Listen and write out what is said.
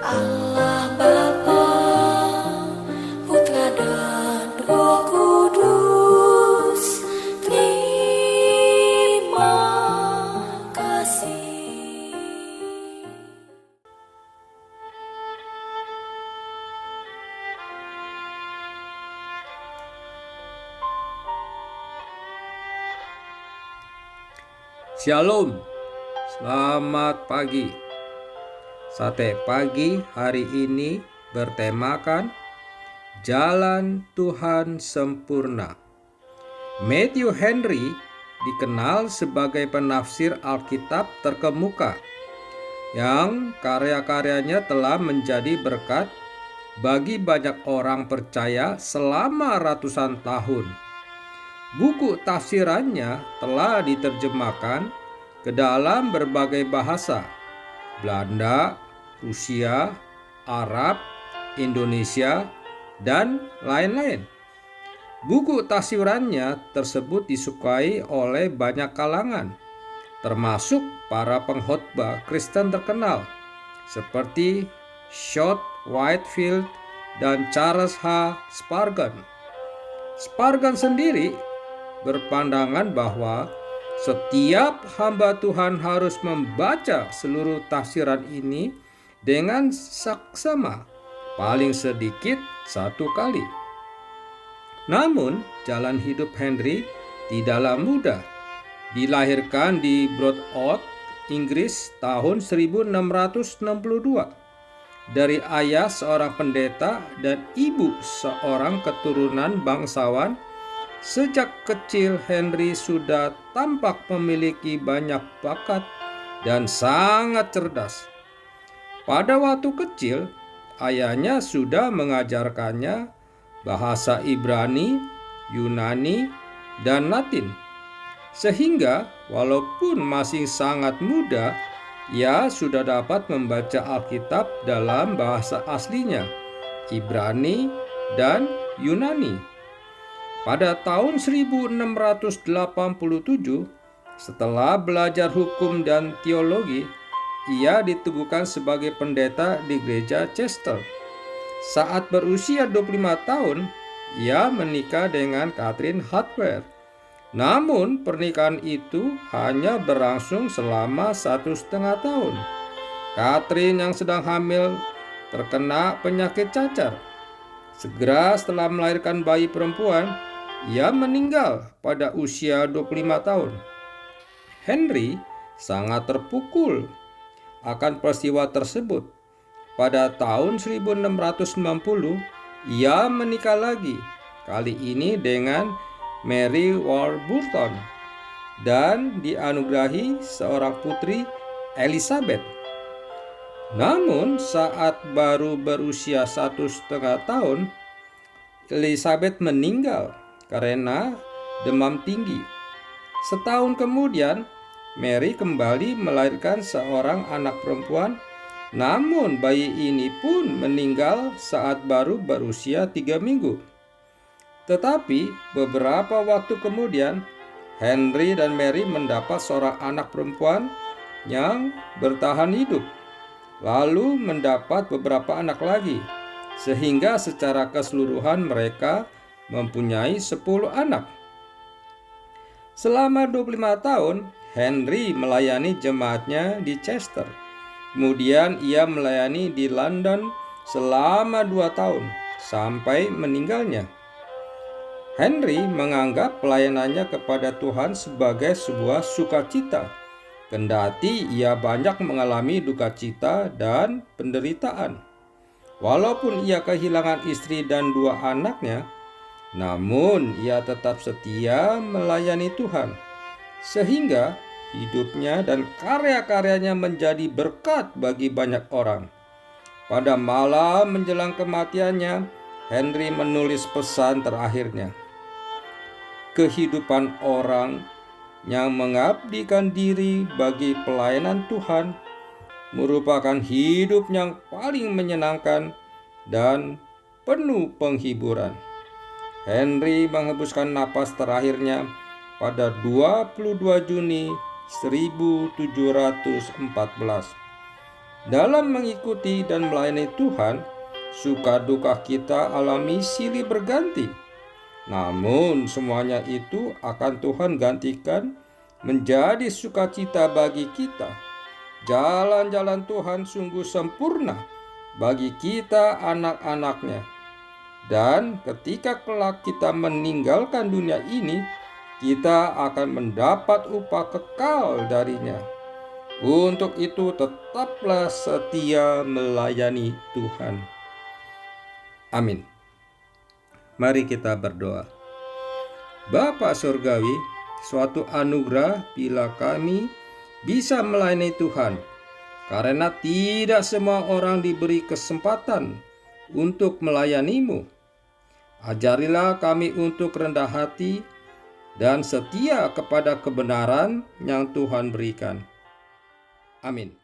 Allah Bapa, Putra dan Roh Kudus, terima kasih. Shalom, selamat pagi. Sate pagi hari ini bertemakan Jalan Tuhan Sempurna. Matthew Henry dikenal sebagai penafsir Alkitab terkemuka yang karya-karyanya telah menjadi berkat bagi banyak orang percaya selama ratusan tahun. Buku tafsirannya telah diterjemahkan ke dalam berbagai bahasa: Belanda, Rusia, Arab, Indonesia, dan lain-lain. Buku tafsirannya tersebut disukai oleh banyak kalangan, termasuk para pengkhotbah Kristen terkenal seperti Shot Whitefield dan Charles H. Spurgeon. Spurgeon sendiri berpandangan bahwa setiap hamba Tuhan harus membaca seluruh tafsiran ini dengan saksama, paling sedikit 1 kali. Namun, jalan hidup Henry tidaklah mudah. Dilahirkan di Broadout, Inggris tahun 1662 dari ayah seorang pendeta dan ibu seorang keturunan bangsawan. Sejak kecil Henry sudah tampak memiliki banyak bakat dan sangat cerdas. Pada waktu kecil, ayahnya sudah mengajarkannya bahasa Ibrani, Yunani, dan Latin. Sehingga walaupun masih sangat muda, ia sudah dapat membaca Alkitab dalam bahasa aslinya, Ibrani dan Yunani. Pada tahun 1687, setelah belajar hukum dan teologi, ia diteguhkan sebagai pendeta di gereja Chester. Saat berusia 25 tahun, ia menikah dengan Catherine Hardware. Namun pernikahan itu hanya berlangsung selama 1,5 tahun. Catherine yang sedang hamil terkena penyakit cacar. Segera setelah melahirkan bayi perempuan, ia meninggal pada usia 25 tahun. Henry sangat terpukul akan peristiwa tersebut. Pada tahun 1690, ia menikah lagi, kali ini dengan Mary Warburton, dan dianugerahi seorang putri, Elizabeth. Namun saat baru berusia 1,5 tahun, Elizabeth meninggal karena demam tinggi. Setahun kemudian, Mary kembali melahirkan seorang anak perempuan, namun bayi ini pun meninggal saat baru berusia 3 minggu. Tetapi beberapa waktu kemudian, Henry dan Mary mendapat seorang anak perempuan yang bertahan hidup, lalu mendapat beberapa anak lagi, sehingga secara keseluruhan mereka mempunyai 10 anak. Selama 25 tahun, Henry melayani jemaatnya di Chester. Kemudian ia melayani di London selama 2 tahun, sampai meninggalnya. Henry menganggap pelayanannya kepada Tuhan sebagai sebuah sukacita, kendati ia banyak mengalami duka cita dan penderitaan. Walaupun ia kehilangan istri dan 2 anaknya, namun ia tetap setia melayani Tuhan, sehingga hidupnya dan karya-karyanya menjadi berkat bagi banyak orang. Pada malam menjelang kematiannya, Henry menulis pesan terakhirnya. Kehidupan orang yang mengabdikan diri bagi pelayanan Tuhan merupakan hidup yang paling menyenangkan dan penuh penghiburan. Henry menghembuskan napas terakhirnya pada 22 Juni 1714. Dalam mengikuti dan melayani Tuhan, suka duka kita alami silih berganti. Namun semuanya itu akan Tuhan gantikan menjadi sukacita bagi kita. Jalan-jalan Tuhan sungguh sempurna bagi kita anak-anaknya. Dan ketika kelak kita meninggalkan dunia ini, kita akan mendapat upah kekal darinya. Untuk itu tetaplah setia melayani Tuhan. Amin. Mari kita berdoa. Bapa Surgawi, suatu anugerah bila kami bisa melayani Tuhan, karena tidak semua orang diberi kesempatan untuk melayani-Mu. Ajarilah kami untuk rendah hati dan setia kepada kebenaran yang Tuhan berikan. Amin.